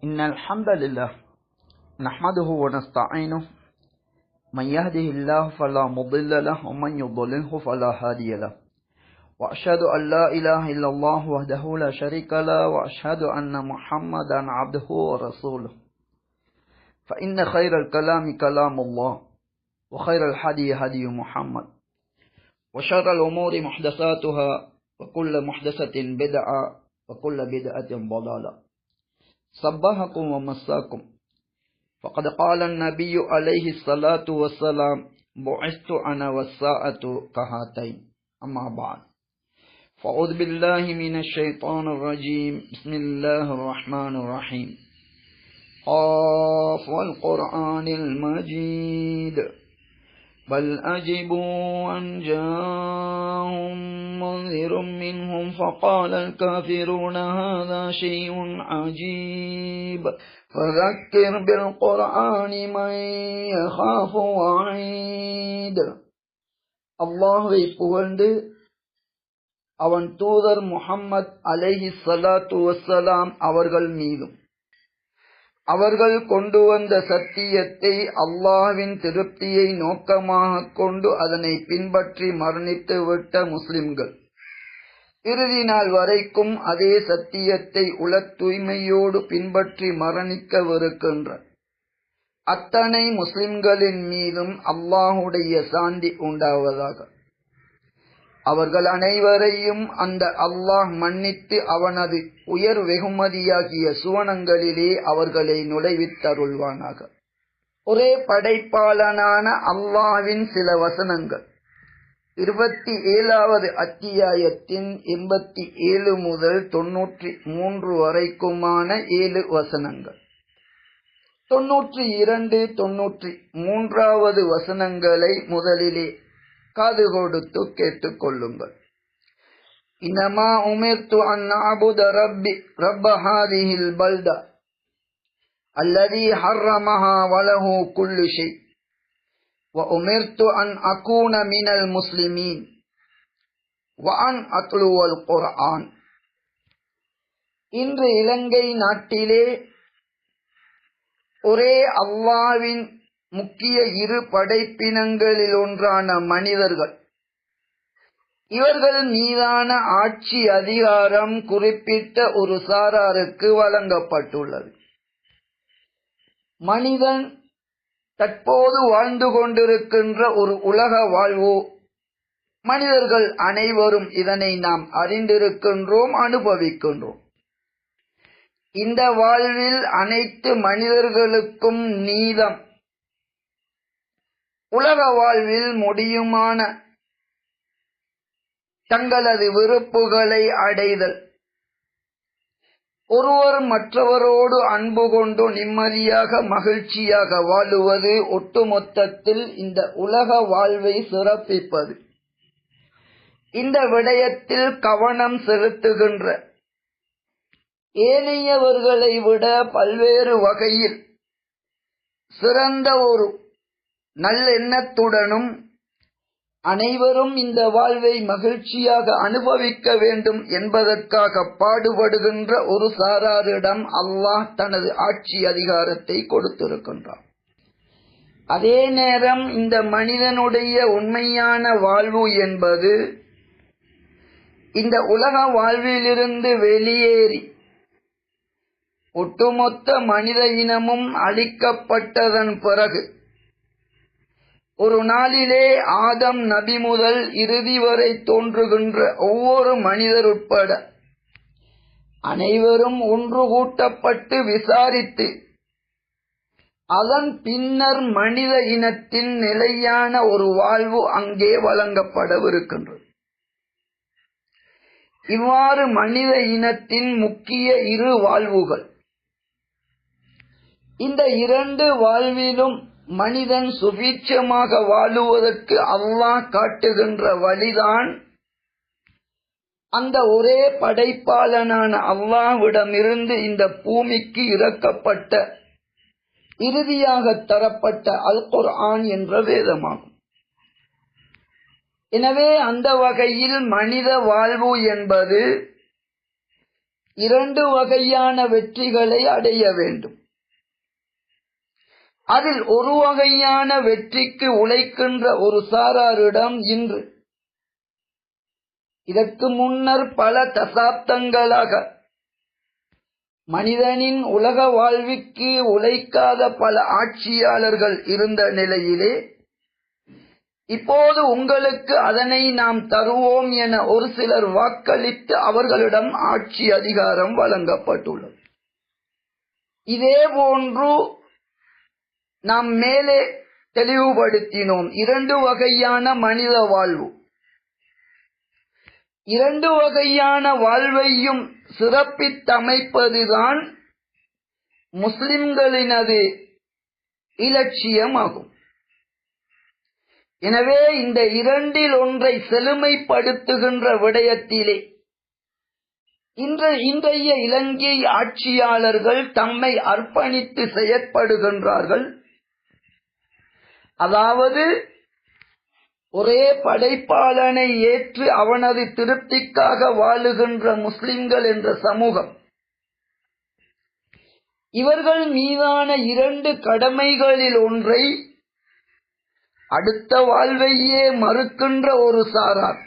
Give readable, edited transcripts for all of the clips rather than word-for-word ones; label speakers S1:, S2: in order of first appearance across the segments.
S1: إن الحمد لله نحمده ونستعينه من يهده الله فلا مضل له ومن يضلله فلا هادي له وأشهد أن لا إله إلا الله وحده لا شريك له وأشهد أن محمدا عبده ورسوله فإن خير الكلام كلام الله وخير الهدي هدي محمد وشر الأمور محدثاتها وكل محدثة بدعة وكل بدعة ضلالة. صبحكم ومساكم. فقد قال النبي عليه الصلاة والسلام بعثت أنا والساعة كهاتين. أما بعد، فأعوذ بالله من الشيطان الرجيم. بسم الله الرحمن الرحيم. قاف والقرآن المجيد بل أجبوا أن جاءهم منذر منهم فقال الكافرون هذا شيء عجيب فذكر بالقرآن من يخاف وعيد. அல்லாஹ்வை புகழ்ந்து அவன் தூதர் முஹம்மது அலைஹி ஸலாத்து வஸ்ஸலாம் அவர்கள் மீதும் அவர்கள் கொண்டு வந்த சத்தியத்தை அல்லாஹ்வின் திருப்தியை நோக்கமாக கொண்டு அதனை பின்பற்றி மரணித்து விட்ட முஸ்லிம்கள் இறுதி நாள் வரைக்கும் அதே சத்தியத்தை உள தூய்மையோடு பின்பற்றி மரணிக்கவிருக்கின்ற அத்தனை முஸ்லிம்களின் மீதும் அல்லாஹுடைய சாந்தி உண்டாவதாக. அவர்கள் அனைவரையும் அந்த அல்லாஹ் மன்னித்து அவனது உயர் வெகுமதியாகிய சுவனங்களிலே அவர்களை நுழைவித்தருள்வானாக. ஒரே படைப்பாளனான அல்லாஹ்வின் சில வசனங்கள் 27வது அத்தியாயத்தின் 87 முதல் 93 வரைக்குமான 7 வசனங்கள். 92, 93வது வசனங்களை முதலிலே காது கொடுத்து கேட்டுக் கொள்ளுங்கள். இன்னமா உமிர்து அன் அஅபுத ரப்ப ஹாதிஹில் பல்தா அல்லதி ஹர்ரமஹா வலஹு குல்லு ஷை வ உமிர்து அன் அகூன மினல் முஸ்லிமீன் வ அன் அத்லுவல் குர்ஆன். இன்று இலங்கை நாட்டிலே ஒரே அல்லாஹ்வின் முக்கிய இரு படைப்பினங்களில் ஒன்றான மனிதர்கள், இவர்கள் மீதான ஆட்சி அதிகாரம் குறிப்பிட்ட ஒரு சாராருக்கு வழங்கப்பட்டுள்ளது. மனிதன் தற்போது வாழ்ந்து கொண்டிருக்கின்ற ஒரு உலக வாழ்வு. மனிதர்கள் அனைவரும் இதனை நாம் அறிந்திருக்கின்றோம், அனுபவிக்கின்றோம். இந்த வாழ்வில் அனைத்து மனிதர்களுக்கும் நீதம், உலக வாழ்வில் முடியுமான தங்களது விருப்புகளை அடைதல், ஒருவர் மற்றவரோடு அன்பு கொண்டு நிம்மதியாக மகிழ்ச்சியாக வாழுவது, ஒட்டுமொத்தத்தில் இந்த உலக வாழ்வை சிறப்பிப்பது. இந்த விடயத்தில் கவனம் செலுத்துகின்ற ஏனையவர்களை விட பல்வேறு வகையில் சிறந்த ஒரு நல்லெண்ணத்துடனும் அனைவரும் இந்த வாழ்வை மகிழ்ச்சியாக அனுபவிக்க வேண்டும் என்பதற்காக பாடுபடுகின்ற ஒரு சாராரிடம் அல்லாஹ் தனது ஆட்சி அதிகாரத்தை கொடுத்திருக்கின்றார். அதே நேரம் இந்த மனிதனுடைய உண்மையான வாழ்வு என்பது இந்த உலக வாழ்விலிருந்து வெளியேறி ஒட்டுமொத்த மனித இனமும் அழிக்கப்பட்டதன் பிறகு ஒரு நாளிலே ஆதம் நபி முதல் இறுதி வரை தோன்றுகின்ற ஒவ்வொரு மனிதர் உட்பட அனைவரும் ஒன்று கூட்டப்பட்டு விசாரித்து அதன் பின்னர் மனித இனத்தின் நிலையான ஒரு வாழ்வு அங்கே வழங்கப்படவிருக்கின்றது. இவ்வாறு மனித இனத்தின் முக்கிய இரு வாழ்வுகள். இந்த இரண்டு வாழ்விலும் மனிதன் சுபீட்சமாக வாழுவதற்கு அல்லாஹ் காட்டுகின்ற வழிதான் அந்த ஒரே படைப்பாளனான அல்லாஹ்விடமிருந்து இந்த பூமிக்கு இறக்கப்பட்ட இறுதியாக தரப்பட்ட அல் குர்ஆன் என்ற வேதமாகும். எனவே அந்த வகையில் மனித வாழ்வு என்பது 2 வகையான வெற்றிகளை அடைய வேண்டும். அதில் ஒரு வகையான வெற்றிக்கு உழைக்கின்ற ஒரு சாராரிடம் இன்று, இதற்கு முன்னர் பல தசாப்தங்களாக மனிதனின் உலக வாழ்விற்கு உழைக்காத பல ஆட்சியாளர்கள் இருந்த நிலையிலே, இப்போது உங்களுக்கு அதனை நாம் தருவோம் என ஒரு சிலர் வாக்களித்து அவர்களிடம் ஆட்சி அதிகாரம் வழங்கப்பட்டுள்ளது. இதே போன்று நாம் மேலே தெளிவுபடுத்தினோம் 2 வகையான மனித வாழ்வு. 2 வகையான வாழ்வையும் சிறப்பித்தமைப்பதுதான் முஸ்லிம்களினது இலட்சியமாகும். எனவே இந்த 2இல் ஒன்றை செழுமைப்படுத்துகின்ற விடயத்திலே இன்றைய இலங்கை ஆட்சியாளர்கள் தம்மை அர்ப்பணித்து செயற்படுகின்றார்கள். அதாவது ஒரே படைப்பாளனை ஏற்று அவனது திருப்திக்காக வாழுகின்ற முஸ்லிம்கள் என்ற சமூகம், இவர்கள் மீதான 2 கடமைகளில் ஒன்றை அடுத்த வாழ்வையே மறுக்கின்ற ஒரு சாரார்,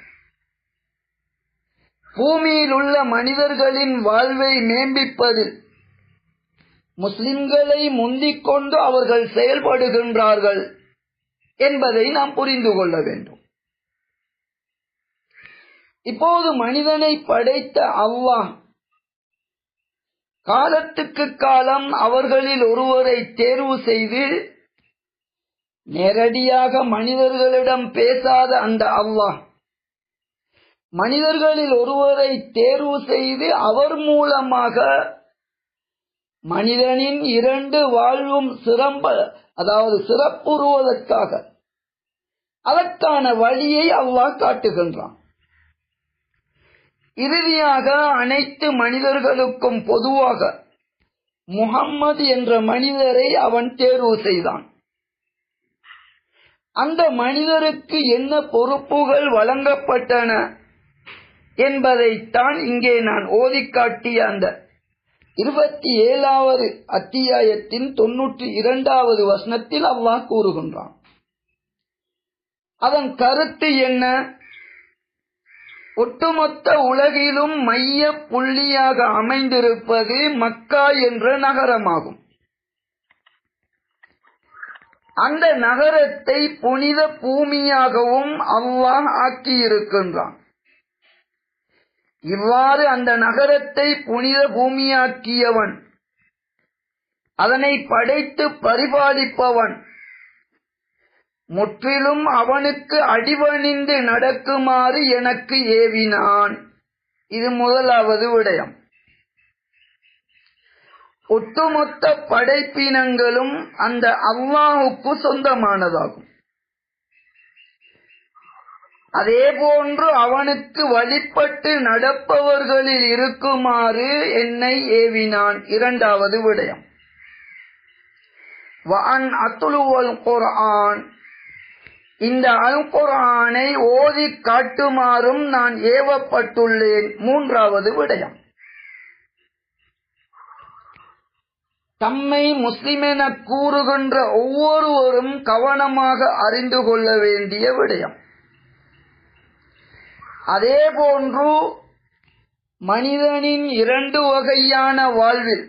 S1: பூமியில் உள்ள மனிதர்களின் வாழ்வை மேம்பிப்பதில் முஸ்லிம்களை முந்திக் கொண்டு அவர்கள் செயல்படுகின்றார்கள் என்பதை நாம் புரிந்து கொள்ள வேண்டும். இப்போது மனிதனை படைத்த அல்லாஹ் காலத்துக்கு காலம் அவர்களில் ஒருவரை தேர்வு செய்து, நேரடியாக மனிதர்களிடம் பேசாத அந்த அல்லாஹ் மனிதர்களில் ஒருவரை தேர்வு செய்து அவர் மூலமாக மனிதனின் 2 வாழ்வும் சிறப்புறுவதற்காக அதற்கான வழியை அல்லாஹ் காட்டுகின்றான். இறுதியாக அனைத்து மனிதர்களுக்கும் பொதுவாக முஹம்மது என்ற மனிதரை அவன் தேர்வு செய்தான். அந்த மனிதருக்கு என்ன பொறுப்புகள் வழங்கப்பட்டன என்பதைத்தான் இங்கே நான் ஓதிக்காட்டிய அந்த 27வது அத்தியாயத்தின் 92வது வசனத்தில் அல்லாஹ் கூறுகின்றான். அதன் கருத்து என்ன? ஒட்டுமொத்த உலகிலும் மைய புள்ளியாக அமைந்திருப்பது மக்கா என்ற நகரமாகும். அந்த நகரத்தை புனித பூமியாகவும் அல்லாஹ் ஆக்கியிருக்கின்றான். இவ்வாறு அந்த நகரத்தை புனித பூமியாக்கியவன், அதனை படைத்து பரிபாலிப்பவன், முற்றிலும் அவனுக்கு அடிபணிந்து நடக்குமாறு எனக்கு ஏவினான். இது முதலாவது விடயம். ஒட்டுமொத்த படைப்பினங்களும் அந்த அல்லாஹுக்கு சொந்தமானதாகும். அதே போன்று அவனுக்கு வழிபட்டு நடப்பவர்களில் இருக்குமாறு என்னை ஏவினான். இரண்டாவது விடயம், வஅன் அத்லுவல் குர்ஆன், இந்த அல் குர்ஆனை ஓதி காட்டுமாறும் நான் ஏவப்பட்டுள்ளேன். மூன்றாவது விடயம், தம்மை முஸ்லிம் என கூறுகின்ற ஒவ்வொருவரும் கவனமாக அறிந்து கொள்ள வேண்டிய விடயம். அதே போன்று மனிதனின் 2 வகையான வாழ்வில்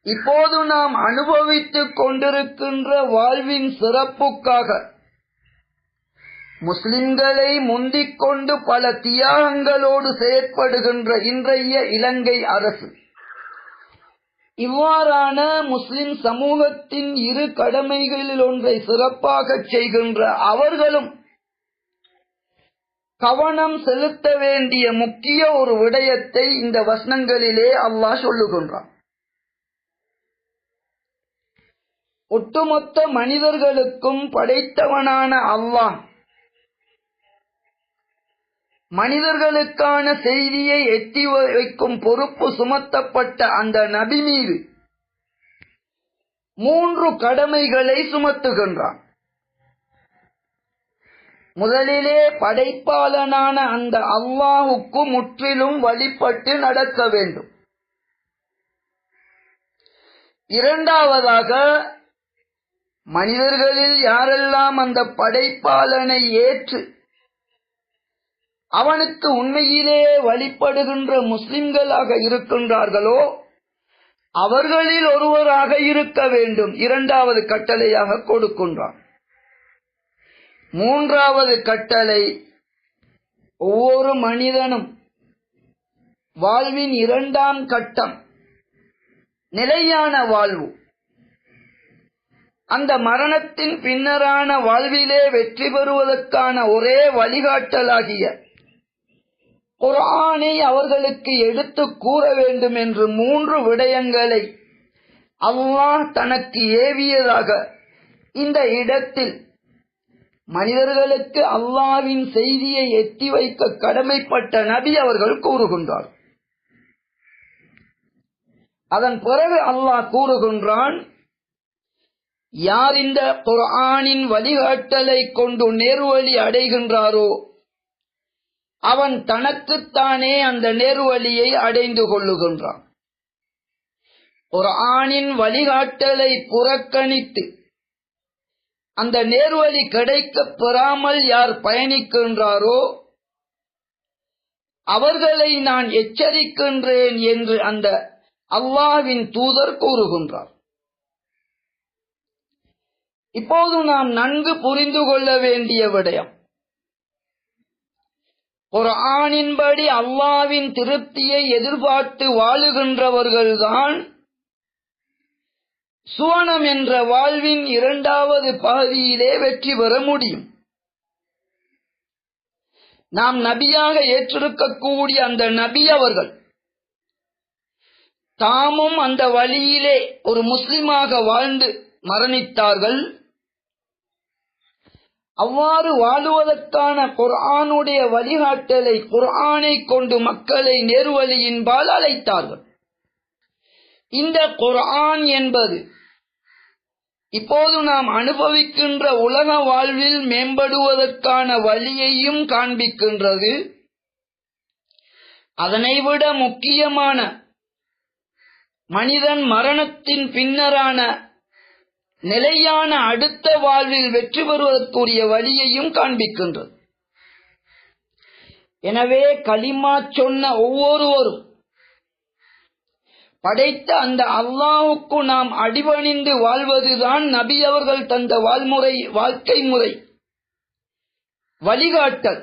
S1: இப்போது நாம் அனுபவித்துக் கொண்டிருக்கின்ற வாழ்வின் சிறப்புக்காக முஸ்லிம்களை முந்திக் கொண்டு பல தியாகங்களோடு செயற்படுகின்ற இன்றைய இலங்கை அரசு இவ்வாறான முஸ்லிம் சமூகத்தின் 2 கடமைகளில் ஒன்றை சிறப்பாக செய்கின்ற அவர்களும் கவனம் செலுத்த வேண்டிய முக்கிய ஒரு விடயத்தை இந்த வசனங்களிலே அல்லாஹ் சொல்லுகின்றான். ஒட்டுமொத்த மனிதர்களுக்கும் படைத்தவனான அல்லாஹ் மனிதர்களுக்கான செய்தியை எட்டி வைக்கும் பொறுப்பு சுமத்தப்பட்ட அந்த நபி மீது 3 கடமைகளை சுமத்துகின்றான். முதலிலே படைப்பாளனான அந்த அல்லாஹுக்கு முற்றிலும் வழிபட்டு நடக்க வேண்டும். இரண்டாவதாக, மனிதர்களில் யாரெல்லாம் அந்த படைப்பாளனை ஏற்று அவனுக்கு உண்மையிலேயே வழிபடுகின்ற முஸ்லிம்களாக இருக்கின்றார்களோ அவர்களில் ஒருவராக இருக்க வேண்டும். இரண்டாவது கட்டளையாக கொடுக்கின்றான். மூன்றாவது கட்டளை, ஒவ்வொரு மனிதனும் வாழ்வின் இரண்டாம் கட்டம் நிலையான வாழ்வு, அந்த மரணத்தின் பின்னரான வாழ்விலே வெற்றி பெறுவதற்கான ஒரே வழிகாட்டலாகிய குர்ஆனை அவர்களுக்கு எடுத்து கூற வேண்டும் என்று 3 விடயங்களை அல்லாஹ் தனக்கு ஏவியதாக இந்த இடத்தில் மனிதர்களுக்கு அல்லாஹ்வின் செய்தியை எத்தி வைக்க கடமைப்பட்ட நபி அவர்கள் கூறுகின்றார். அதன் பிறகு அல்லாஹ் கூறுகின்றான், யார் இந்த குர்ஆனின் வழிகாட்டலை கொண்டு நேர்வழி அடைகின்றாரோ அவன் தனக்குத்தானே அந்த நேர்வழியை அடைந்து கொள்ளுகின்றான். குர்ஆனின் வழிகாட்டலை புறக்கணித்து அந்த நேர்வழி கிடைக்கப் பெறாமல் யார் பயணிக்கின்றாரோ அவர்களை நான் எச்சரிக்கின்றேன் என்று அந்த அல்லாஹ்வின் தூதர் கூறுகின்றார். இப்போது நாம் நன்கு புரிந்து கொள்ள வேண்டிய விடயம், குர்ஆனின்படி அல்லாஹ்வின் திருப்தியை எதிர்பார்த்து வாழுகின்றவர்கள்தான் சுவனம் என்ற வாழ்வின் இரண்டாவது பகுதியிலே வெற்றி பெற முடியும். நாம் நபியாக ஏற்றிருக்கக்கூடிய அந்த நபி அவர்கள் தாமும் அந்த வழியிலே ஒரு முஸ்லிமாக வாழ்ந்து மரணித்தார்கள். அவ்வாறு வாழுவதற்கான குர்ஆனுடைய வழிகாட்டலை, குர்ஆனை கொண்டு மக்களை நேர்வழியின்பால் அழைத்தார்கள். இந்த குர்ஆன் என்பது இப்போது நாம் அனுபவிக்கின்ற உலக வாழ்வில் மேம்படுவதற்கான வழியையும் காண்பிக்கின்றது. அதனைவிட முக்கியமான மனிதன் மரணத்தின் பின்னரான நிலையான அடுத்த வாழ்வில் வெற்றி பெறுவதற்குரிய வழியையும் காண்பிக்கின்றது. எனவே கலிமா சொன்ன ஒவ்வொருவரும் படைத்த அந்த அல்லாஹ்வுக்கு நாம் அடிபணிந்து வாழ்வதுதான் நபி அவர்கள் தந்த வாழ்க்கை முறை, வழிகாட்டல்,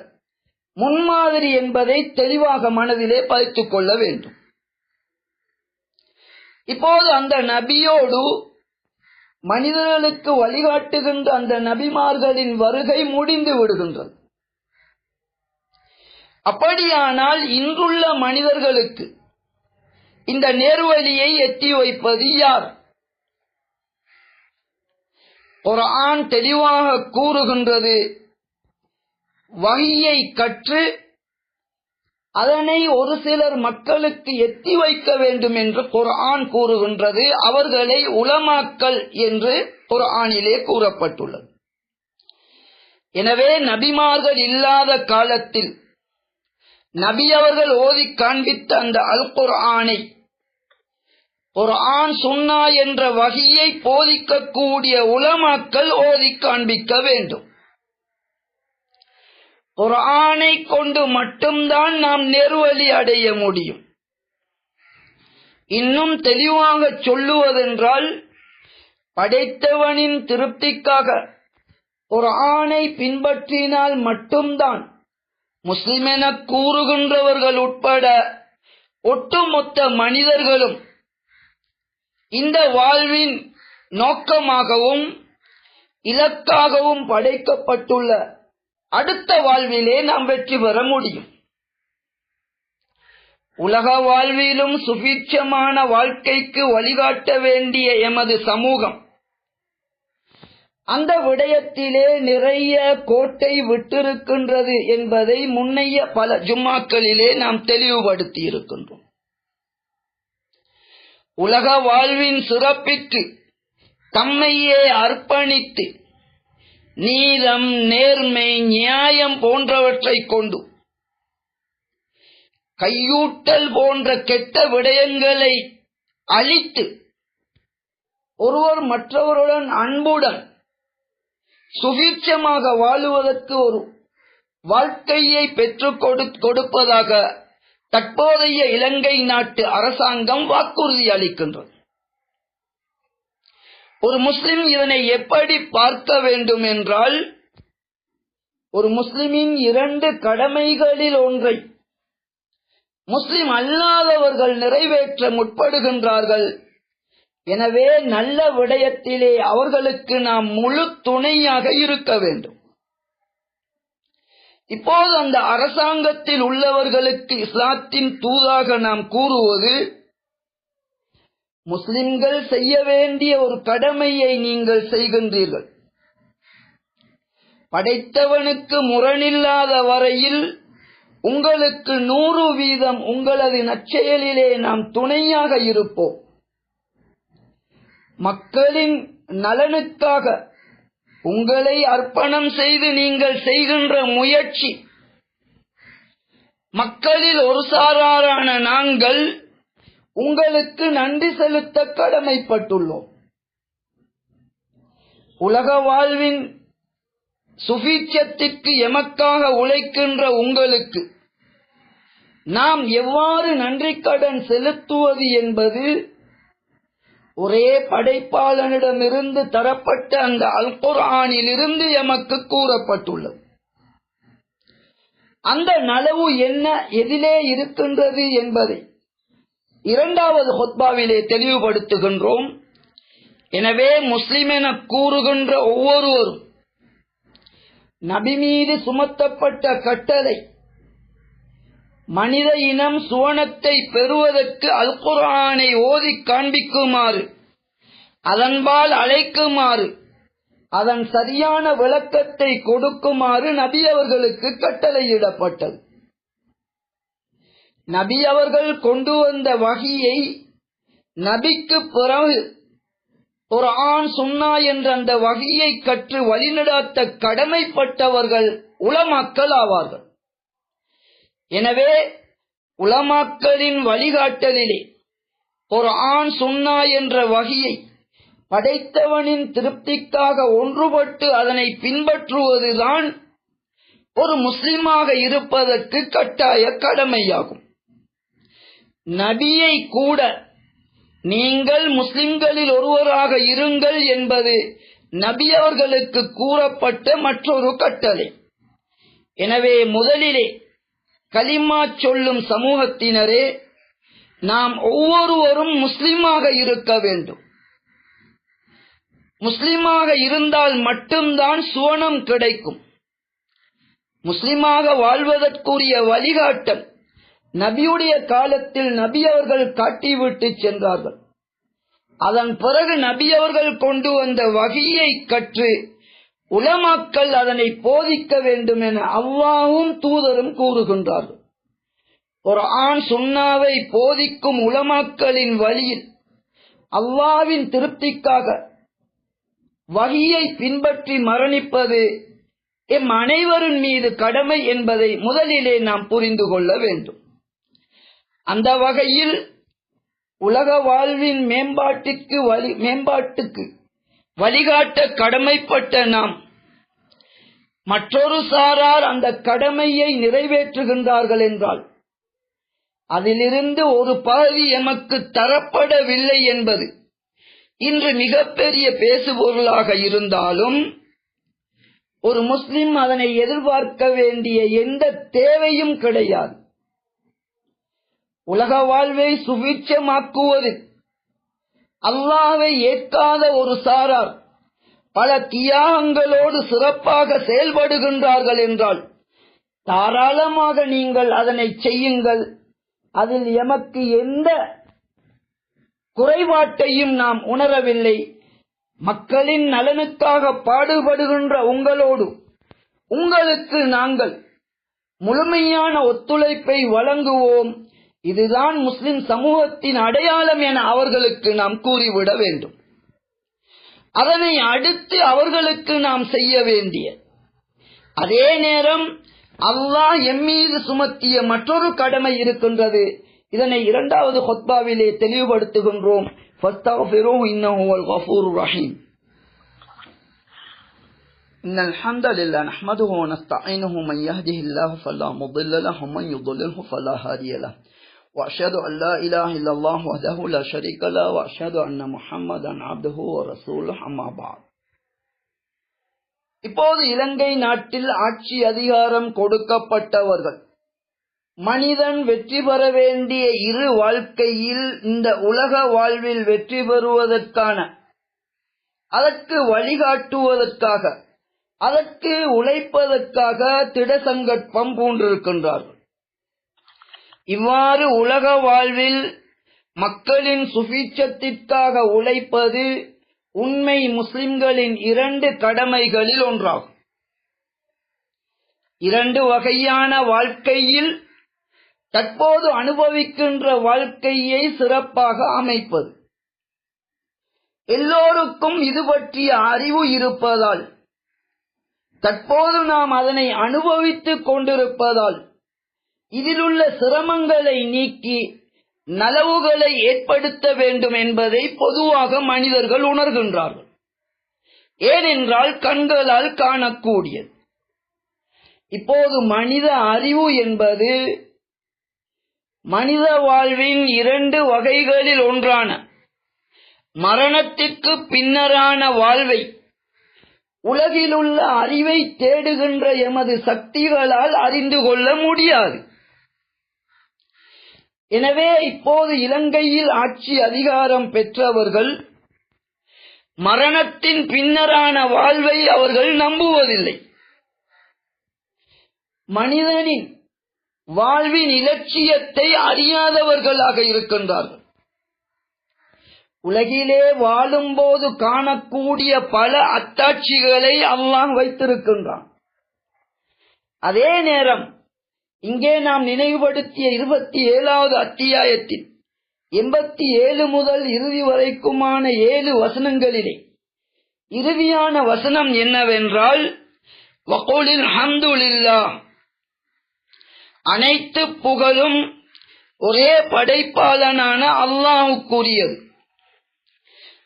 S1: முன்மாதிரி என்பதை தெளிவாக மனதிலே பதித்துக் கொள்ள வேண்டும். இப்போது அந்த நபியோடு மனிதர்களுக்கு வழிகாட்டுகின்ற அந்த நபிமார்களின் வருகை முடிந்து விடுகின்றது. அப்படியானால் இன்றுள்ள மனிதர்களுக்கு இந்த நேர்வழியை எத்தி வைப்பது யார்? குர்ஆன் தெளிவாக கூறுகின்றது, வஹீயை கற்று அதனை ஒரு சிலர் மக்களுக்கு எத்தி வைக்க வேண்டும் என்று குர்ஆன் கூறுகின்றது. அவர்களை உலமாக்கள் என்று குர்ஆனிலே கூறப்பட்டுள்ளது. எனவே நபிமார்கள் இல்லாத காலத்தில் நபி அவர்கள் ஓதி காண்பித்த அந்த அல் குர்ஆனை, குர்ஆன் சுன்னா என்ற வஹீயை போதிக்கக்கூடிய உலமாக்கள் ஓதி காண்பிக்க வேண்டும். குர்ஆனை கொண்டு மட்டும்தான் நாம் நேர்வழி அடைய முடியும். இன்னும் தெளிவாக சொல்லுவதென்றால், படைத்தவனின் திருப்திக்காக குர்ஆனை பின்பற்றினால் மட்டும்தான் முஸ்லிம் என கூறுகின்றவர்கள் உட்பட ஒட்டுமொத்த மனிதர்களும் இந்த வாழ்வின் நோக்கமாகவும் இலக்காகவும் படைக்கப்பட்டுள்ள அடுத்த வாழ்விலே நாம் வெற்றி பெற முடியும். உலக வாழ்விலும் சுபீட்சமான வாழ்க்கைக்கு வழிகாட்ட வேண்டிய எமது சமூகம் அந்த விடயத்திலே நிறைய கோட்டை விட்டிருக்கின்றது என்பதை முன்னைய பல ஜும்மாக்களிலே நாம் தெளிவுபடுத்தி இருக்கின்றோம். உலக வாழ்வின் சிறப்பிற்கு தம்மையே அர்ப்பணித்து நீதம், நேர்மை, நியாயம் போன்றவற்றை கொண்டு கையூட்டல் போன்ற கெட்ட விடயங்களை அழித்து ஒருவர் மற்றவருடன் அன்புடன் சுபீட்சமாக வாழுவதற்கு ஒரு வாழ்க்கையை பெற்றுக் கொடுப்பதாக தற்போதைய இலங்கை நாட்டு அரசாங்கம் வாக்குறுதி அளிக்கின்றது. ஒரு முஸ்லிம் இதனை எப்படி பார்க்க வேண்டும் என்றால், ஒரு முஸ்லிமின் 2 கடமைகளில் ஒன்றை முஸ்லிம் அல்லாதவர்கள் நிறைவேற்ற முற்படுகின்றார்கள். எனவே நல்ல விடயத்திலே அவர்களுக்கு நாம் முழு துணையாக இருக்க வேண்டும். இப்போது அந்த அரசாங்கத்தில் உள்ளவர்களுக்கு இஸ்லாத்தின் தூதாக நாம் கூறுவது, முஸ்லிம்கள் செய்ய வேண்டிய ஒரு கடமையை நீங்கள் செய்கின்றீர்கள். படைத்தவனுக்கு முரணில்லாத வரையில் உங்களுக்கு 100% உங்களது நற்செயலிலே நாம் துணையாக இருப்போம். மக்களின் நலனுக்காக உங்களை அர்ப்பணம் செய்து நீங்கள் செய்கின்ற முயற்சி, மக்களில் ஒரு சாராரான நாங்கள் உங்களுக்கு நன்றி செலுத்த கடமைப்பட்டுள்ளோம். உலக வாழ்வின் சுபீட்சத்திற்கு எமக்காக உழைக்கின்ற உங்களுக்கு நாம் எவ்வாறு நன்றி கடன் செலுத்துவது என்பது ஒரே படைப்பாளனிடமிருந்து தரப்பட்ட அந்த அல் குர்ஆனில் இருந்து எமக்கு கூறப்பட்டுள்ளது. அந்த நலவு என்ன, எதிலே இருக்கின்றது என்பதை 2வது ஹுத்பாவிலே தெளிவுபடுத்துகின்றோம். எனவே முஸ்லிம் என கூறுகின்ற ஒவ்வொருவரும் நபி மீது சுமத்தப்பட்ட கட்டளை, மனித இனம் சுவனத்தை பெறுவதற்கு அல் குர்ஆனை ஓதி காண்பிக்குமாறு, அதன்பால் அழைக்குமாறு, அதன் சரியான விளக்கத்தை கொடுக்குமாறு நபி அவர்களுக்கு கட்டளையிடப்பட்டது. நபி அவர்கள் கொண்டு வந்த வஹியை நபிக்கு பிறகு குர்ஆன் சுன்னா என்ற அந்த வஹியை கற்று வழிநடாத்த கடமைப்பட்டவர்கள் உலமாக்கள் ஆவார்கள். எனவே உலமாக்களின் வழிகாட்டலிலே குர்ஆன் சுன்னா என்ற வஹியை படைத்தவனின் திருப்திக்காக ஒன்றுபட்டு அதனை பின்பற்றுவதுதான் ஒரு முஸ்லிமாக இருப்பதற்கு கட்டாய கடமையாகும். நபியை கூட நீங்கள் முஸ்லிம்களில் ஒருவராக இருங்கள் என்பது நபி அவர்களுக்கு கூறப்பட்ட மற்றொரு கட்டளை. எனவே முதலிலே கலிமா சொல்லும் சமூகத்தினரே, நாம் ஒவ்வொருவரும் முஸ்லிமாக இருக்க வேண்டும். முஸ்லிமாக இருந்தால் மட்டும்தான் சுவனம் கிடைக்கும். முஸ்லிமாக வாழ்வதற்குரிய வழிகாட்டல் நபியுடைய காலத்தில் நபி அவர்கள் காட்டிவிட்டு சென்றார்கள். அதன் பிறகு நபி அவர்கள் கொண்டு வந்த வஹியை கற்று உலமாக்கள் அதனை போதிக்க வேண்டும் என அல்லாஹ்வும் தூதரும் கூறுகின்றார்கள். குர்ஆன் சுன்னாவை போதிக்கும் உலமாக்களின் வழியில் அல்லாஹ்வின் திருப்திக்காக வஹியை பின்பற்றி மரணிப்பது எம் அனைவரின் மீது கடமை என்பதை முதலிலே நாம் புரிந்து கொள்ள வேண்டும். அந்த வகையில் உலக வாழ்வின் மேம்பாட்டுக்கு வழிகாட்ட கடமைப்பட்ட நாம் மற்றொரு சாரார் அந்த கடமையை நிறைவேற்றுகின்றார்கள் என்றால் அதிலிருந்து ஒரு பகுதி எமக்கு தரப்படவில்லை என்பது இன்று மிகப்பெரிய பேசுபொருளாக இருந்தாலும் ஒரு முஸ்லிம் அதனை எதிர்பார்க்க வேண்டிய எந்த தேவையும் கிடையாது. உலக வாழ்வை சுபீட்சமாக்குவது அல்லாஹ்வை ஏற்காத ஒரு சாரார் பல தியாகங்களோடு சிறப்பாக செயல்படுகின்றார்கள் என்றால் தாராளமாக நீங்கள் அதனை செய்யுங்கள். அதில் எமக்கு எந்த குறைபாட்டையும் நாம் உணரவில்லை. மக்களின் நலனுக்காக பாடுபடுகின்ற உங்களோடு உங்களுக்கு நாங்கள் முழுமையான ஒத்துழைப்பை வழங்குவோம். இதுதான் முஸ்லிம் சமூகத்தின் அடையாளம் என அவர்களுக்கு நாம் கூறிவிட வேண்டும். அதனை அடுத்து அவர்களுக்கு நாம் செய்ய வேண்டிய, அதே நேரம் அல்லாஹ் எம்மீது சுமத்திய மற்றொரு கடமை இருக்கின்றது. இதனை இரண்டாவது ஹுத்பாவிலே தெளிவுபடுத்துகின்றோம். ஃபஸ்தக்ஃபிரூஹு இன்னஹு ஹுவல் கஃபூருர் ரஹீம். இன்னல் ஹம்தலில்லாஹி நஹ்மதுஹு வ நஸ்தஈனுஹு மன் யஹ்திஹில்லாஹு ஃபலா முضل லஹு வ மன் யுضللஹு ஃபலா ஹாதிய லஹு வ அஷ்ஹது அன் லா இலாஹா இல்லல்லாஹு வஹ்தஹு லா ஷரீக லஹு வ அஷ்ஹது அன்ன முஹம்மதன் அப்துஹு வ ரசூலுஹு அம்மா பஅத். இப்போது இலங்கை நாட்டில் ஆட்சி அதிகாரம் கொடுக்கப்பட்டவர்கள் மனிதன் வெற்றி பெற வேண்டிய இரு வாழ்க்கையில் இந்த உலக வாழ்வில் வெற்றி பெறுவதற்கான, அதற்கு வழிகாட்டுவதற்காக, அதற்கு உழைப்பதற்காக திடசங்கற்பம் பூண்டிருக்கின்றார்கள். இவ்வாறு உலக வாழ்வில் மக்களின் சுபீட்சத்திற்காக உழைப்பது உண்மை முஸ்லிம்களின் 2 கடமைகளில் ஒன்றாகும். 2 வகையான வாழ்க்கையில் தற்போது அனுபவிக்கின்ற வாழ்க்கையை சிறப்பாக அமைப்பது. எல்லோருக்கும் இது பற்றிய அறிவு இருப்பதால், தற்போது நாம் அதனை அனுபவித்துக் கொண்டிருப்பதால், இதிலுள்ள சிரமங்களை நீக்கி நலவுகளை ஏற்படுத்த வேண்டும் என்பதை பொதுவாக மனிதர்கள் உணர்கின்றார்கள். ஏனென்றால் கண்களால் காணக்கூடியது. இப்போது மனித அறிவு என்பது மனித வாழ்வின் 2 வகைகளில் ஒன்றான மரணத்திற்கு பின்னரான வாழ்வை உலகிலுள்ள அறிவை தேடுகின்ற எமது சக்திகளால் அறிந்து கொள்ள முடியாது. எனவே இப்போது இலங்கையில் ஆட்சி அதிகாரம் பெற்றவர்கள் மரணத்தின் பின்னரான வாழ்வை அவர்கள் நம்புவதில்லை. மனிதனின் வாழ்வின் இலட்சியத்தை அறியாதவர்களாக இருக்கின்றார்கள். உலகிலே வாழும்போது காணக்கூடிய பல அத்தாட்சிகளை அல்லாஹ் வைத்திருக்கின்றான். அதே நேரம் இங்கே நாம் நினைவுபடுத்திய 27வது அத்தியாயத்தில் 87 முதல் இறுதி வரைக்குமான 7 வசனங்களிலே இறுதியான வசனம் என்னவென்றால், வகூலில் ஹம்துலில்லாஹ், அனைத்து புகழும் ஒரே படைப்பாளனான அல்லாஹ்வுக்குரியது.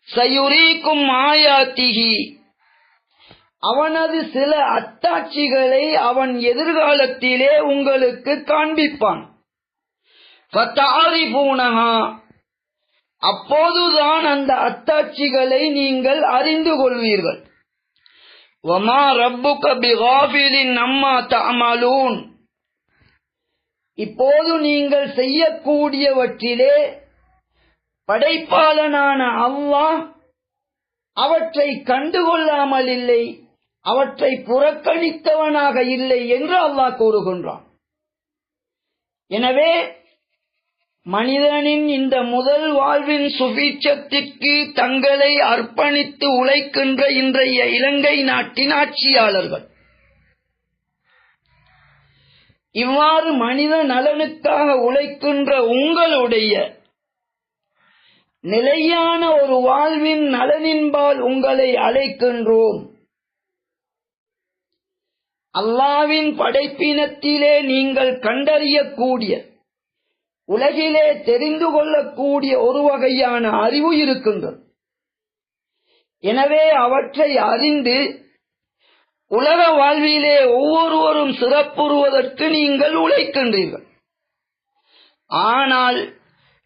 S1: சயுரீக்கும் ஆயாத்திஹி, அவனது சில அத்தாட்சிகளை அவன் எதிர்காலத்திலே உங்களுக்கு காண்பிப்பான். ஃபதஅரிஃபூனஹா, அப்போதுதான் அந்த அத்தாட்சிகளை நீங்கள் அறிந்து கொள்வீர்கள். வமா ரப்புக பிகாஃபிலின் அம்மா தஅமலூன், இப்போது நீங்கள் செய்யக்கூடியவற்றிலே படைப்பாளனான அல்லாஹ் அவற்றை கண்டுகொள்ளாமல் இல்லை, அவற்றை புறக்கணித்தவனாக இல்லை என்று அல்லாஹ் கூறுகின்றான். எனவே மனிதனின் இந்த முதல் வாழ்வின் சுபீட்சத்திற்கு தங்களை அர்ப்பணித்து உழைக்கின்ற இன்றைய இலங்கை நாட்டின் ஆட்சியாளர்கள் இவ்வாறு மனித நலனுக்காக உழைக்கின்ற உங்களுடைய நிலையான ஒரு வாழ்வின் நலனின்பால் உங்களை அழைக்கின்றோம். அல்லாஹ்வின் படைப்பினத்திலே நீங்கள் கண்டறியக்கூடிய, உலகிலே தெரிந்து கொள்ளக்கூடிய ஒரு வகையான அறிவு இருக்கின்றது. எனவே அவற்றை அறிந்து உலக வாழ்விலே ஒவ்வொருவரும் சிறப்புறுவதற்கு நீங்கள் உழைக்கின்றீர்கள். ஆனால்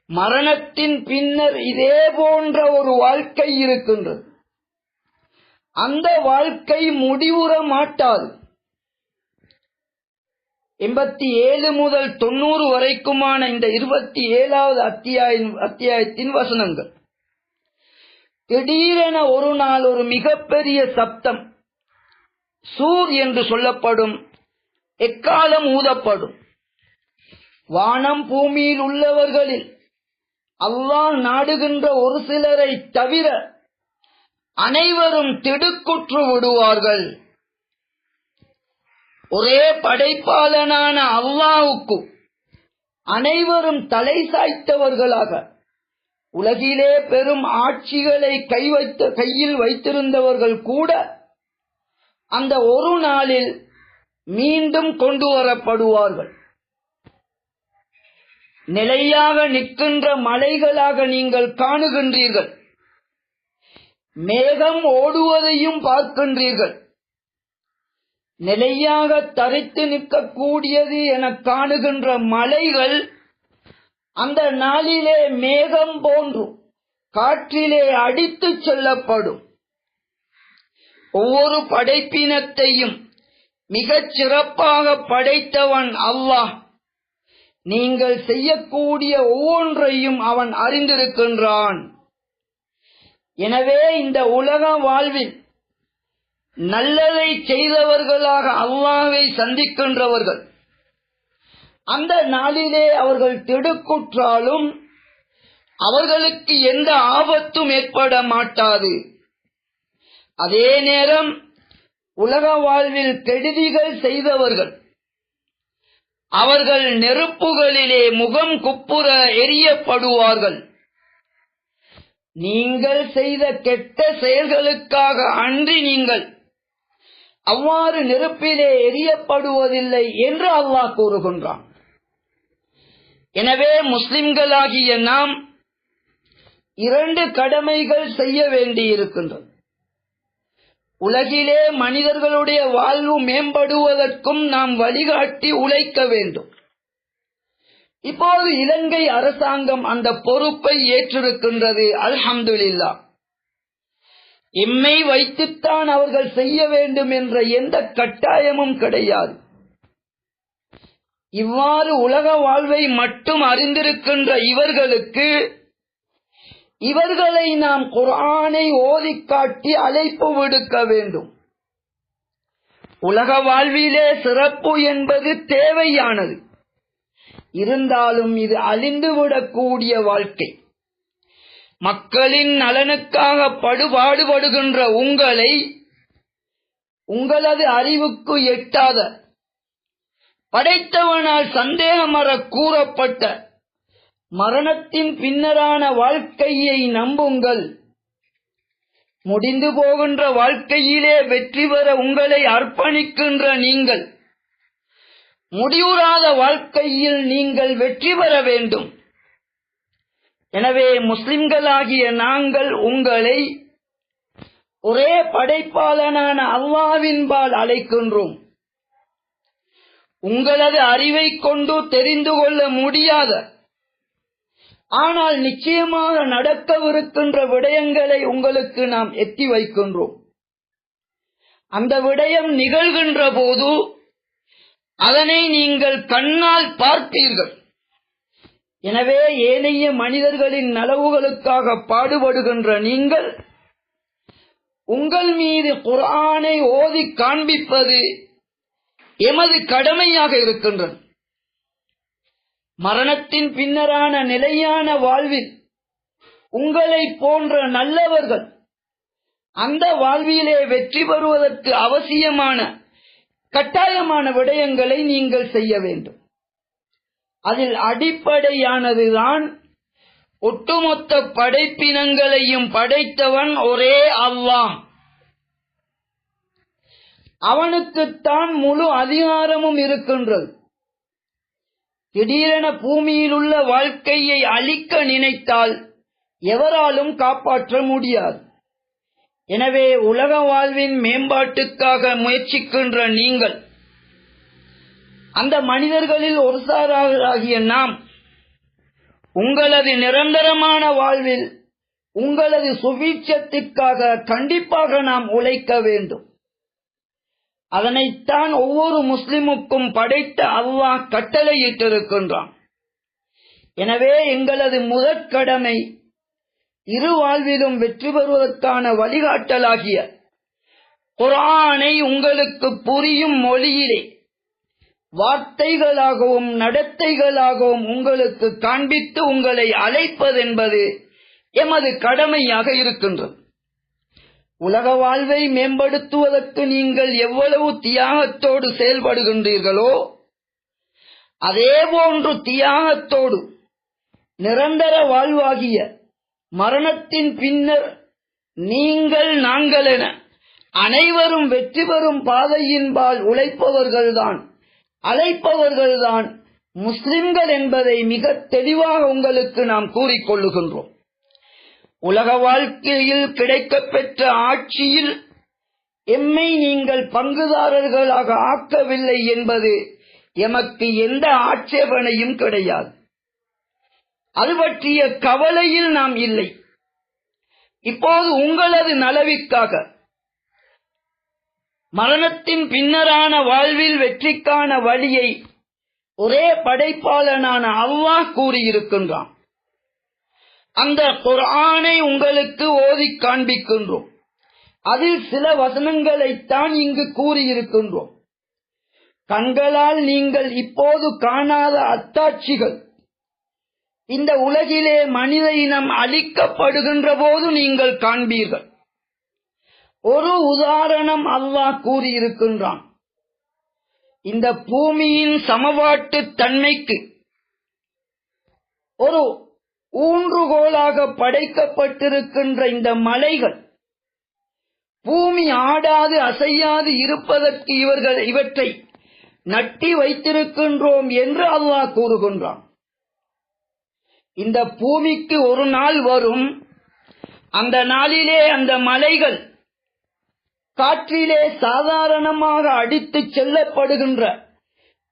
S1: மரணத்தின் பின்னர் இதே போன்ற ஒரு வாழ்க்கை இருக்கின்றது. அந்த வாழ்க்கை முடிவுற மாட்டாது. 87 முதல் 90 வரைக்குமான இந்த 27வது அத்தியாயத்தின் வசனங்கள், திடீரென ஒரு நாள் ஒரு மிகப்பெரிய சப்தம், சூர் என்று சொல்லப்படும் எக்காலம் ஊதப்படும். வானம் பூமியில் உள்ளவர்களில் அல்லாஹ் நாடுகின்ற ஒரு சிலரை தவிர அனைவரும் திடுக்குற்று விடுவார்கள். ஒரே படைப்பாளனான அல்லாஹ்வுக்கு அனைவரும் தலை சாய்த்தவர்களாக, உலகிலே பெரும் ஆட்சிகளை கையில் வைத்திருந்தவர்கள் கூட அந்த ஒரு நாளில் மீண்டும் கொண்டு வரப்படுவார்கள். நிலையாக நிற்கின்ற மலைகளாக நீங்கள் காணுகின்றீர்கள். மேகம் ஓடுவதையும் பார்க்கின்றீர்கள். நிலையாக தரித்து நிற்கக்கூடியது என காணுகின்ற மலைகள் அந்த நாளிலே மேகம் போன்று காற்றிலே அடித்துச் செல்லப்படும். ஒவ்வொரு படைப்பினத்தையும் மிகச் சிறப்பாக படைத்தவன் அல்லாஹ். நீங்கள் செய்யக்கூடிய ஒவ்வொன்றையும் அவன் அறிந்திருக்கின்றான். எனவே இந்த உலக வாழ்வில் நல்லதை செய்தவர்களாக அல்லாஹ்வை சந்திக்கின்றவர்கள் அந்த நாளிலே அவர்கள் திடுக்குற்றாலும் அவர்களுக்கு எந்த ஆபத்தும் ஏற்பட மாட்டாது. அதே நேரம் உலக வாழ்வில் கெடுதிகள் செய்தவர்கள் அவர்கள் நெருப்புகளிலே முகம் குப்புற எரியப்படுவார்கள். நீங்கள் செய்த கெட்ட செயல்களுக்காக அன்றி நீங்கள் அவ்வாறு நெருப்பிலே எரியப்படுவதில்லை என்று அல்லாஹ் கூறுகின்றான். எனவே முஸ்லிம்களாகிய நாம் 2 கடமைகள் செய்ய வேண்டியிருக்கின்றது. உலகிலே மனிதர்களுடைய வாழ்வு மேம்படுவதற்கும் நாம் வழிகாட்டி உழைக்க வேண்டும். இப்போது இலங்கை அரசாங்கம் அந்த பொறுப்பை ஏற்றிருக்கின்றது. அல்ஹம்துலில்லாஹ். எம்மை வைத்துத்தான் அவர்கள் செய்ய வேண்டும் என்ற எந்த கட்டாயமும் கிடையாது. இவ்வாறு உலக வாழ்வை மட்டும் அறிந்திருக்கின்ற இவர்களுக்கு இவர்களை நாம் குர்ஆனை ஓதிக் காட்டி அழைப்பு விடுக்க வேண்டும். உலக வாழ்விலே சிறப்பு என்பது தேவையானது. இருந்தாலும் இது அழிந்துவிடக்கூடிய வாழ்க்கை. மக்களின் நலனுக்காக பாடுபடுகின்ற உங்களை உங்களது அறிவுக்கு எட்டாத படைத்தவனால் சந்தேகமற கூறப்பட்ட மரணத்தின் பின்னரான வாழ்க்கையை நம்புங்கள். முடிந்து போகின்ற வாழ்க்கையிலே வெற்றி பெற உங்களை அர்ப்பணிக்கின்ற நீங்கள் முடிவுறாத வாழ்க்கையில் நீங்கள் வெற்றி பெற வேண்டும். எனவே முஸ்லிம்களாகிய நாங்கள் உங்களை ஒரே படைப்பாளனான அல்லாஹ்வின்பால் அழைக்கின்றோம். உங்களது அறிவை கொண்டு தெரிந்து கொள்ள முடியாத ஆனால் நிச்சயமாக நடக்கவிருக்கின்ற விடயங்களை உங்களுக்கு நாம் எத்தி வைக்கின்றோம். அந்த விடயம் நிகழ்கின்ற போது அதனை நீங்கள் கண்ணால் பார்ப்பீர்கள். எனவே ஏனைய மனிதர்களின் நலவுகளுக்காக பாடுபடுகின்ற நீங்கள் உங்கள் மீது குர்ஆனை ஓதி காண்பிப்பது எமது கடமையாக இருக்கின்றது. மரணத்தின் பின்னரான நிலையான வாழ்வில் உங்களை போன்ற நல்லவர்கள் அந்த வாழ்விலே வெற்றி பெறுவதற்கு அவசியமான கட்டாயமான விடயங்களை நீங்கள் செய்ய வேண்டும். அதில் அடிப்படையானதுதான் ஒட்டுமொத்த படைப்பினங்களையும் படைத்தவன் ஒரே அல்லாஹ். அவனுக்குத்தான் முழு அதிகாரமும் இருக்கின்றது. திடீரென பூமியில் உள்ள வாழ்க்கையை அழிக்க நினைத்தால் எவராலும் காப்பாற்ற முடியாது. எனவே உலக வாழ்வின் மேம்பாட்டுக்காக முயற்சிக்கின்ற நீங்கள் அந்த மனிதர்களில் ஒரு சாராகிய நாம் உங்களது நிரந்தரமான வாழ்வில் உங்களது சுபீட்சத்திற்காக கண்டிப்பாக நாம் உழைக்க வேண்டும். அதனைத்தான் ஒவ்வொரு முஸ்லிமுக்கும் படைத்த அல்லாஹ் கட்டளையிட்டிருக்கின்றான். எனவே எங்களது முதற்கடமை இரு வாழ்விலும் வெற்றி பெறுவதற்கான வழிகாட்டலாகிய குர்ஆனை உங்களுக்கு புரியும் மொழியிலே வார்த்தைகளாகவும் நடத்தைகளாகவும் உங்களுக்கு காண்பித்து உங்களை அழைப்பதென்பது எமது கடமையாக இருக்கின்றது. உலக வாழ்வை மேம்படுத்துவதற்கு நீங்கள் எவ்வளவு தியாகத்தோடு செயல்படுகின்றீர்களோ அதேபோன்று தியாகத்தோடு நிரந்தர வாழ்வாகிய
S2: மரணத்தின் பின்னர் நீங்கள் நாங்கள் என அனைவரும் வெற்றி பெறும் பாதையின்பால் உழைப்பவர்கள்தான், அழைப்பவர்கள்தான் முஸ்லிம்கள் என்பதை மிக தெளிவாக உங்களுக்கு நாம் கூறிக்கொள்ளுகின்றோம். உலக வாழ்க்கையில் கிடைக்கப்பெற்ற ஆட்சியில் எம்மை நீங்கள் பங்குதாரர்களாக ஆக்கவில்லை என்பது எமக்கு எந்த ஆட்சேபனையும் கிடையாது. அது பற்றிய கவலையில் நாம் இல்லை. இப்போது உங்களது நலவிற்காக மரணத்தின் பின்னரான வாழ்வில் வெற்றிக்கான வழியை ஒரே படைப்பாளனான அல்லாஹ் கூறியிருக்கின்றான். அந்த குர்ஆனை உங்களுக்கு ஓதி காண்பிக்கின்றோம். அதில் சில வசனங்களைத்தான் இங்கு கூறியிருக்கின்றோம். கண்களால் நீங்கள் இப்போது காணாத அத்தாட்சிகள் இந்த உலகிலே மனித இனம் அழிக்கப்படுகின்ற போது நீங்கள் காண்பீர்கள். ஒரு உதாரணம் அல்லாஹ் கூறியிருக்கின்றான். இந்த பூமியின் சமபாட்டு தன்மைக்கு ஒரு ஊன்றுகோலாக படைக்கப்பட்டிருக்கின்ற இந்த மலைகள் பூமி ஆடாது அசையாது இருப்பதற்கு இவற்றை நட்டி வைத்திருக்கின்றோம் என்று அல்லாஹ் கூறுகின்றான். இந்த பூமிக்கு ஒரு நாள் வரும், அந்த நாளிலே அந்த மலைகள் காற்றிலே சாதாரணமாக அடித்துச் செல்லப்படுகின்ற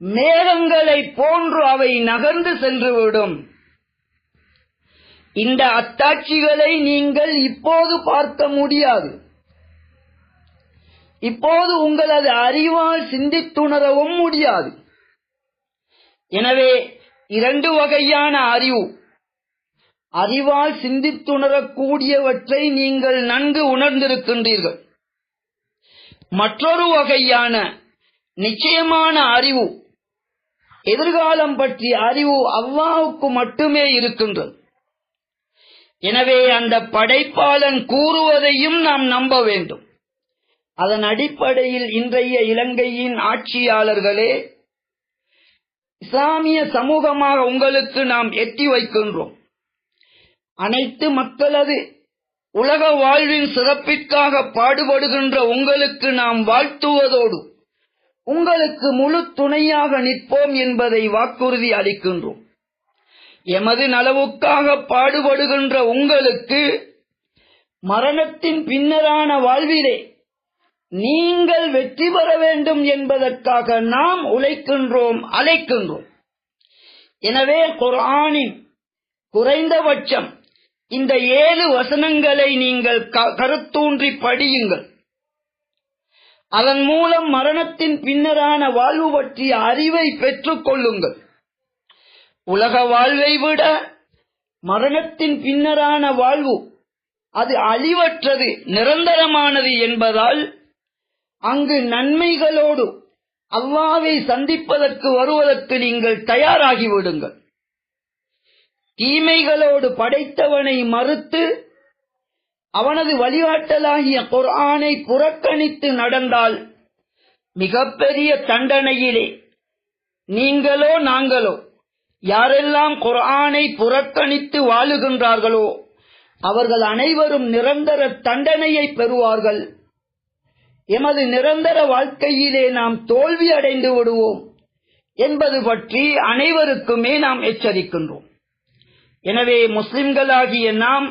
S2: மேகங்களை போன்று அவை நகர்ந்து சென்றுவிடும். இந்த அத்தாட்சிகளை நீங்கள் இப்போது பார்க்க முடியாது. இப்போது உங்களது அறிவால் சிந்தித்துணரவும் முடியாது. எனவே இரண்டு வகையான அறிவால் சிந்தித்துணரக்கூடியவற்றை நீங்கள் நன்கு உணர்ந்திருக்கின்றீர்கள். மற்றொரு வகையான நிச்சயமான அறிவு, எதிர்காலம் பற்றிய அறிவு அல்லாஹ்வுக்கு மட்டுமே இருக்கின்றது. எனவே அந்த படைப்பாளன் கூறுவதையும் நாம் நம்ப வேண்டும். அதன் அடிப்படையில் இன்றைய இலங்கையின் ஆட்சியாளர்களே, இஸ்லாமிய சமூகமாக உங்களுக்கு நாம் எட்டி வைக்கின்றோம். அனைத்து மக்களது உலக வாழ்வின் சிறப்பிற்காக பாடுபடுகின்ற உங்களுக்கு நாம் வாழ்த்துவதோடு உங்களுக்கு முழு துணையாக நிற்போம் என்பதை வாக்குறுதி அளிக்கின்றோம். எமது நலவுக்காக பாடுபடுகின்ற உங்களுக்கு மரணத்தின் பின்னரான வாழ்விலே நீங்கள் வெற்றி பெற வேண்டும் என்பதற்காக நாம் உழைக்கின்றோம், அழைக்கின்றோம். எனவே குர்ஆனின் குறைந்தபட்சம் இந்த 7 வசனங்களை நீங்கள் கருத்தூன்றி படியுங்கள். அதன் மூலம் மரணத்தின் பின்னரான வாழ்வு பற்றிய அறிவை பெற்றுக் கொள்ளுங்கள். உலக வாழ்வை விட மரணத்தின் பின்னரான வாழ்வு அது அழிவற்றது, நிரந்தரமானது என்பதால் அங்கு நன்மைகளோடு அல்லாஹ்வை சந்திப்பதற்கு வருவதற்கு நீங்கள் தயாராகிவிடுங்கள். தீமைகளோடு படைத்தவனை மறுத்து அவனது வழிகாட்டலாகிய குர்ஆனை புறக்கணித்து நடந்தால் மிகப்பெரிய தண்டனையிலே நீங்களோ நாங்களோ யாரெல்லாம் குர்ஆனை புறக்கணித்து வாழுகின்றார்களோ அவர்கள் அனைவரும் நிரந்தர தண்டனையை பெறுவார்கள். எமது நிரந்தர வாழ்க்கையிலே நாம் தோல்வி அடைந்து விடுவோம் என்பது பற்றி அனைவருக்குமே நாம் எச்சரிக்கின்றோம். எனவே முஸ்லிம்களாகிய நாம்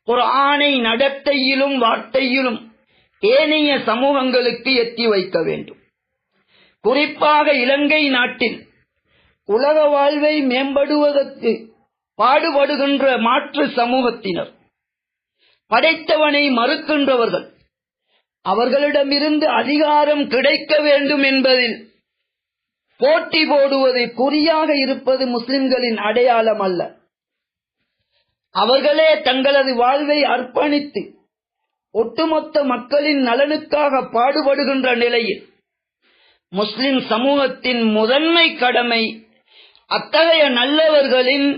S2: குர்ஆனை நடத்தையிலும் வார்த்தையிலும் ஏனைய சமூகங்களுக்கு எத்தி வைக்க வேண்டும். குறிப்பாக இலங்கை நாட்டில் உலக வாழ்வை மேம்படுவதற்கு பாடுபடுகின்ற மாற்று சமூகத்தினர், படைத்தவனை மறுக்கின்றவர்கள், அவர்களிடமிருந்து அதிகாரம் கிடைக்க வேண்டும் என்பதில் போட்டி போடுவது குறியாக இருப்பது முஸ்லிம்களின் அடையாளம் அல்ல. அவர்களே தங்களது வாழ்வை அர்ப்பணித்து ஒட்டுமொத்த மக்களின் நலனுக்காக பாடுபடுகின்ற நிலையில் முஸ்லிம் சமூகத்தின் முதன்மை கடமை அத்தகைய நல்லவர்களின்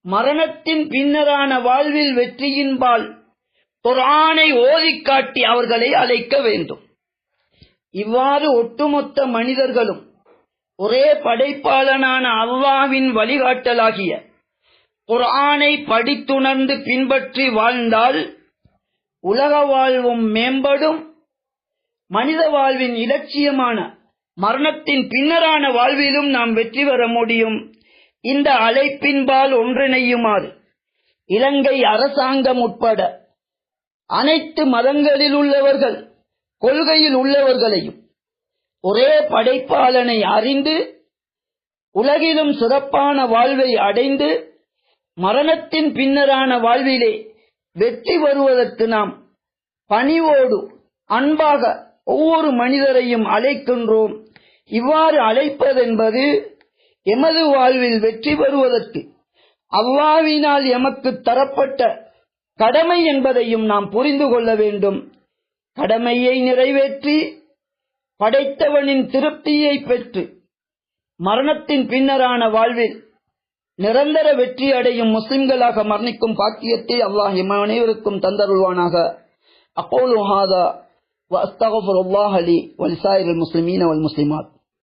S2: மரணத்தின் பின்னரான வாழ்வில் வெற்றியின்பால் குர்ஆனை ஓதிக் காட்டி அவர்களை அழைக்க வேண்டும். இவ்வாறு ஒட்டுமொத்த மனிதர்களும் ஒரே படைப்பாளனான அல்லாஹ்வின் வழிகாட்டலாகிய குர்ஆனை படித்துணர்ந்து பின்பற்றி வாழ்ந்தால் உலக வாழ்வும் மேம்படும், மனித வாழ்வின் இலட்சியமான மரணத்தின் பின்னரான வாழ்விலும் நாம் வெற்றி பெற முடியும். இந்த அழைப்பின்பால் ஒன்றிணையுமாறு இலங்கை அரசாங்கம் உட்பட அனைத்து மதங்களில் உள்ளவர்கள், கொள்கையில் உள்ளவர்களையும் ஒரே படைப்பாளனை அறிந்து உலகிலும் சிறப்பான வாழ்வை அடைந்து மரணத்தின் பின்னரான வாழ்விலே வெற்றி வருவதற்கு நாம் பணிவோடு அன்பாக ஒவ்வொரு மனிதரையும் அழைக்கின்றோம். இவ்வாறு அழைப்பதென்பது எமது வாழ்வில் வெற்றி பெறுவதற்கு அல்லாஹ்வினால் எமக்கு தரப்பட்ட கடமை என்பதையும் நாம் புரிந்து கொள்ள வேண்டும். கடமையை நிறைவேற்றி படைத்தவனின் திருப்தியை பெற்று மரணத்தின் பின்னரான வாழ்வில் நிரந்தர வெற்றி அடையும் முஸ்லிம்களாக மரணிக்கும் பாக்கியத்தை அல்லாஹ் எம் அனைவருக்கும் தந்தருள்வானாக. அகூலு ஹாதா வ அஸ்தக்ஃபிருல்லாஹ லி வ லிசாயிரில் முஸ்லிமீன வல் முஸ்லிமாத்.